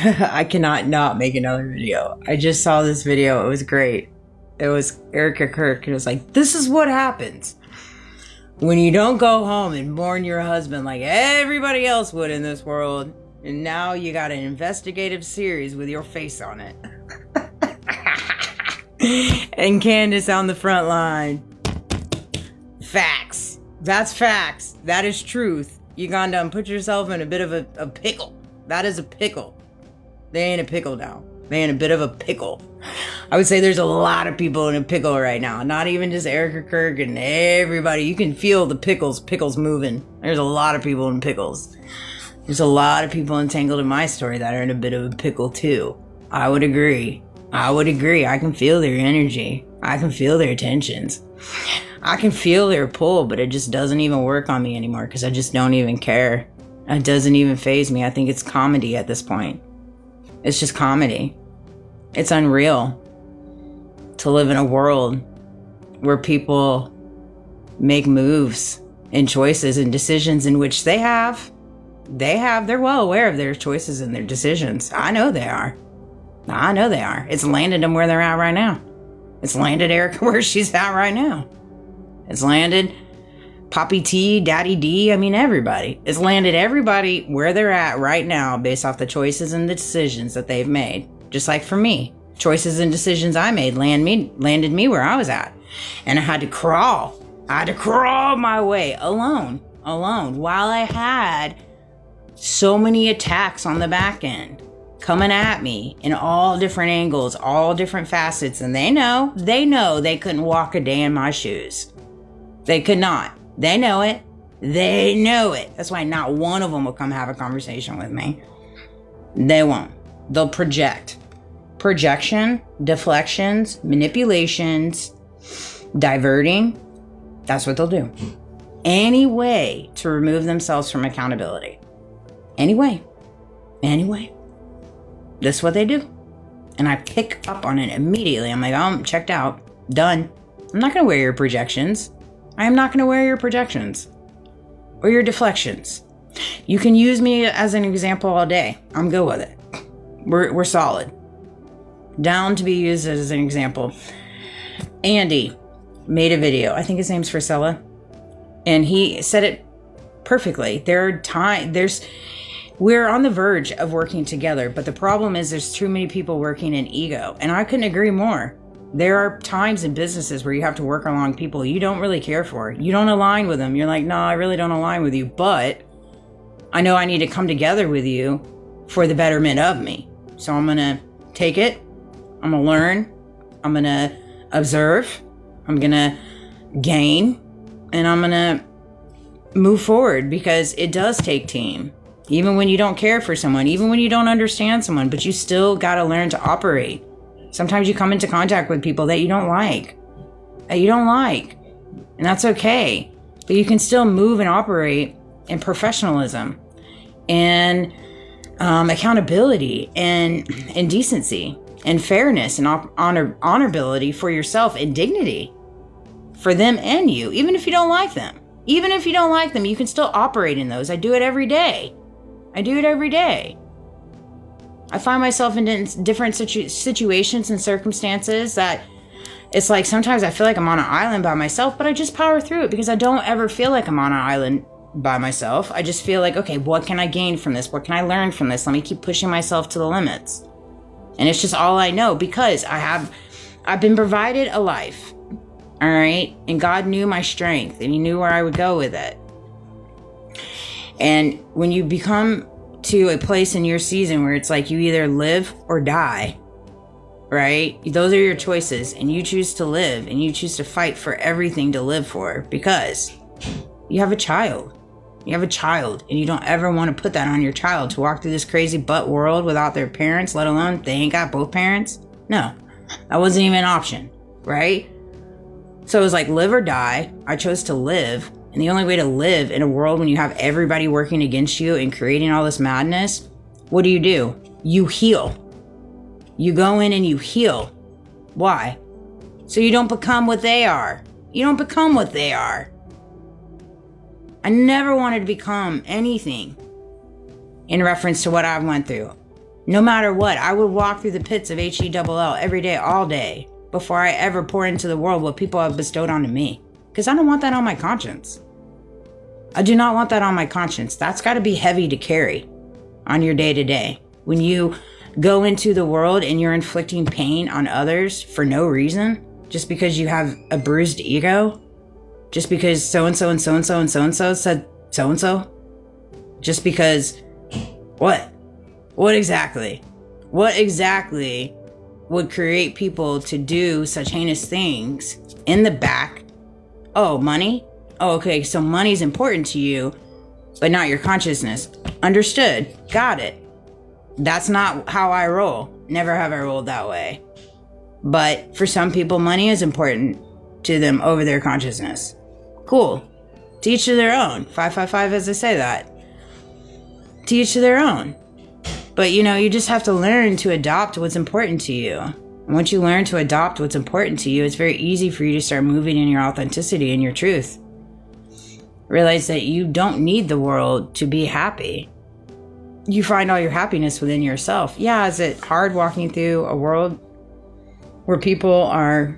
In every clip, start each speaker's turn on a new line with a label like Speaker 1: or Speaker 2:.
Speaker 1: I cannot not make another video. I just saw this video. It was great. It was Erica Kirk. It was like, this is what happens when you don't go home and mourn your husband like everybody else would in this world. And now you got an investigative series with your face on it. And Candace on the front line. Facts. That's facts. That is truth. Uganda, and put yourself in a bit of a pickle. That is a pickle. They ain't a pickle now. They in a bit of a pickle. I would say there's a lot of people in a pickle right now. Not even just Erica Kirk and everybody. You can feel the pickles moving. There's a lot of people in pickles. There's a lot of people entangled in my story that are in a bit of a pickle too. I would agree. I can feel their energy. I can feel their tensions. I can feel their pull, but it just doesn't even work on me anymore because I just don't even care. It doesn't even faze me. I think it's comedy at this point. It's just comedy. It's unreal to live in a world where people make moves and choices and decisions in which they're well aware of their choices and their decisions. I know they are. It's landed them where they're at right now. It's landed Erica where she's at right now. It's landed Poppy T, Daddy D, I mean everybody. It's landed everybody where they're at right now based off the choices and the decisions that they've made. Just like for me, choices and decisions I made landed me where I was at. And I had to crawl. My way alone, while I had so many attacks on the back end coming at me in all different angles, all different facets. And they know they couldn't walk a day in my shoes. They could not. They know it. That's why not one of them will come have a conversation with me. They won't. They'll project. Projection, deflections, manipulations, diverting. That's what they'll do. Any way to remove themselves from accountability. Anyway. That's what they do. And I pick up on it immediately. I'm like, I'm checked out. Done. I'm not going to wear your projections. I am not going to wear your projections. Or your deflections. You can use me as an example all day. I'm good with it. We're solid. Down to be used as an example. Andy made a video. I think his name's Frisella. And he said it perfectly. We're on the verge of working together, but the problem is there's too many people working in ego. And I couldn't agree more. There are times in businesses where you have to work along people you don't really care for. You don't align with them. You're like, no, I really don't align with you, but I know I need to come together with you for the betterment of me. So I'm going to take it. I'm going to learn. I'm going to observe. I'm going to gain. And I'm going to move forward because it does take team. Even when you don't care for someone, even when you don't understand someone, but you still got to learn to operate. Sometimes you come into contact with people that you don't like. And that's okay. But you can still move and operate in professionalism and accountability and decency and fairness and honorability for yourself and dignity for them and you, even if you don't like them. Even if you don't like them, you can still operate in those. I do it every day. I find myself in different situations and circumstances that it's like sometimes I feel like I'm on an island by myself, but I just power through it because I don't ever feel like I'm on an island by myself. I just feel like, okay, what can I gain from this? What can I learn from this? Let me keep pushing myself to the limits. And it's just all I know because I've been provided a life. All right. And God knew my strength and he knew where I would go with it. And when you become to a place in your season where it's like you either live or die, right? Those are your choices and you choose to live and you choose to fight for everything to live for because you have a child. And you don't ever want to put that on your child to walk through this crazy butt world without their parents, let alone they ain't got both parents. No, that wasn't even an option, right? So it was like live or die. I chose to live. And the only way to live in a world when you have everybody working against you and creating all this madness, what do? You heal. You go in and you heal. Why? So you don't become what they are. I never wanted to become anything in reference to what I went through. No matter what, I would walk through the pits of HELL every day, all day, before I ever pour into the world what people have bestowed onto me. Because I don't want that on my conscience. I do not want that on my conscience. That's got to be heavy to carry on your day to day. When you go into the world and you're inflicting pain on others for no reason, just because you have a bruised ego, just because so-and-so and so-and-so and so-and-so said so-and-so, just because what? What exactly? What exactly would create people to do such heinous things in the back? Oh, money? Oh, okay, so money's important to you, but not your consciousness. Understood. Got it. That's not how I roll. Never have I rolled that way. But for some people, money is important to them over their consciousness. Cool. To each to their own. 555 as I say that. To each to their own. But you just have to learn to adopt what's important to you. And once you learn to adopt what's important to you, it's very easy for you to start moving in your authenticity and your truth. Realize that you don't need the world to be happy. You find all your happiness within yourself. Yeah, is it hard walking through a world where people are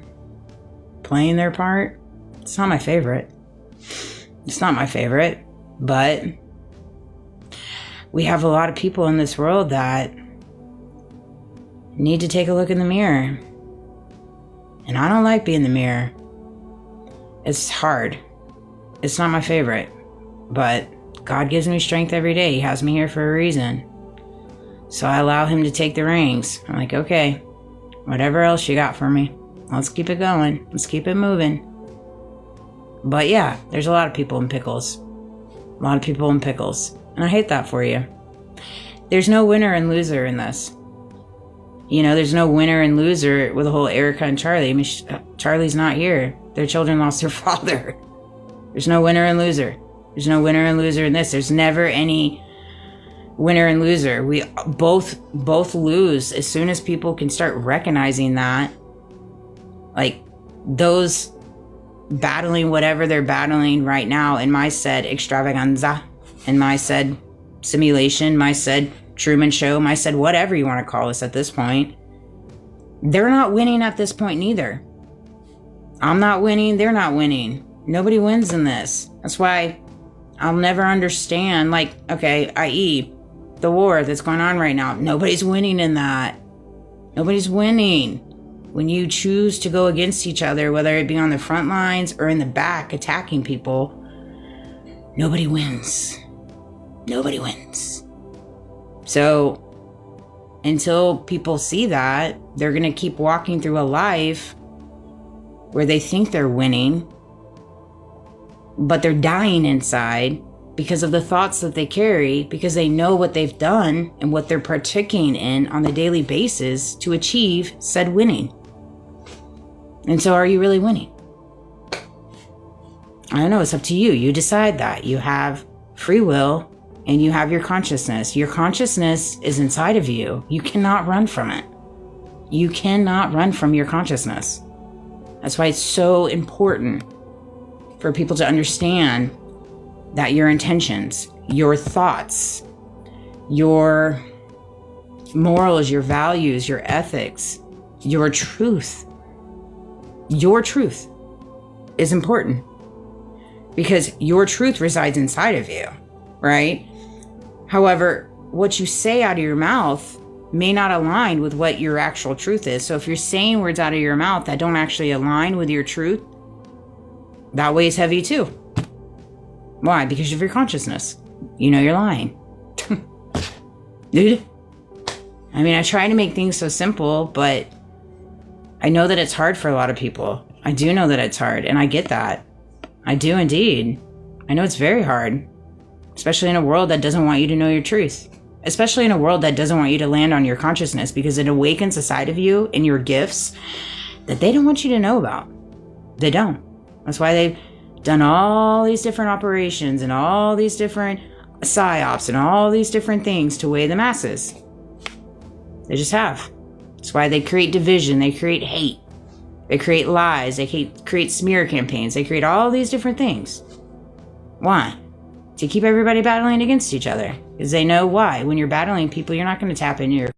Speaker 1: playing their part? It's not my favorite. It's not my favorite, but we have a lot of people in this world that need to take a look in the mirror. And I don't like being in the mirror. It's hard. It's not my favorite, but God gives me strength every day. He has me here for a reason. So I allow him to take the reins. I'm like, okay, whatever else you got for me, let's keep it going. Let's keep it moving. But yeah, there's a lot of people in pickles. A lot of people in pickles. And I hate that for you. There's no winner and loser in this. There's no winner and loser with the whole Erica and Charlie. I mean, Charlie's not here. Their children lost their father. There's no winner and loser. There's no winner and loser in this. There's never any winner and loser. We both lose as soon as people can start recognizing that. Like those battling whatever they're battling right now in my said extravaganza, in my said simulation, my said Truman Show, my said whatever you want to call this at this point. They're not winning at this point neither. I'm not winning. They're not winning. Nobody wins in this. That's why I'll never understand, i.e., the war that's going on right now. Nobody's winning in that. Nobody's winning. When you choose to go against each other, whether it be on the front lines or in the back attacking people, nobody wins. Nobody wins. So until people see that, they're going to keep walking through a life where they think they're winning, but they're dying inside because of the thoughts that they carry, because they know what they've done and what they're partaking in on a daily basis to achieve said winning. And so are you really winning? I don't know. It's up to you. You decide that. You have free will and you have your consciousness. Your consciousness is inside of you. You cannot run from it. You cannot run from your consciousness. That's why it's so important for people to understand that your intentions, your thoughts, your morals, your values, your ethics, your truth is important, because your truth resides inside of you, right? However, what you say out of your mouth may not align with what your actual truth is. So if you're saying words out of your mouth that don't actually align with your truth, that weighs heavy too. Why? Because of your consciousness. You're lying. Dude. I mean, I try to make things so simple, but I know that it's hard for a lot of people. I do know that it's hard, and I get that. I do indeed. I know it's very hard, especially in a world that doesn't want you to know your truth. Especially in a world that doesn't want you to land on your consciousness, because it awakens a side of you and your gifts that they don't want you to know about. They don't. That's why they've done all these different operations and all these different psyops and all these different things to weigh the masses. They just have. That's why they create division. They create hate. They create lies. They create smear campaigns. They create all these different things. Why? To keep everybody battling against each other. Because they know why. When you're battling people, you're not going to tap into your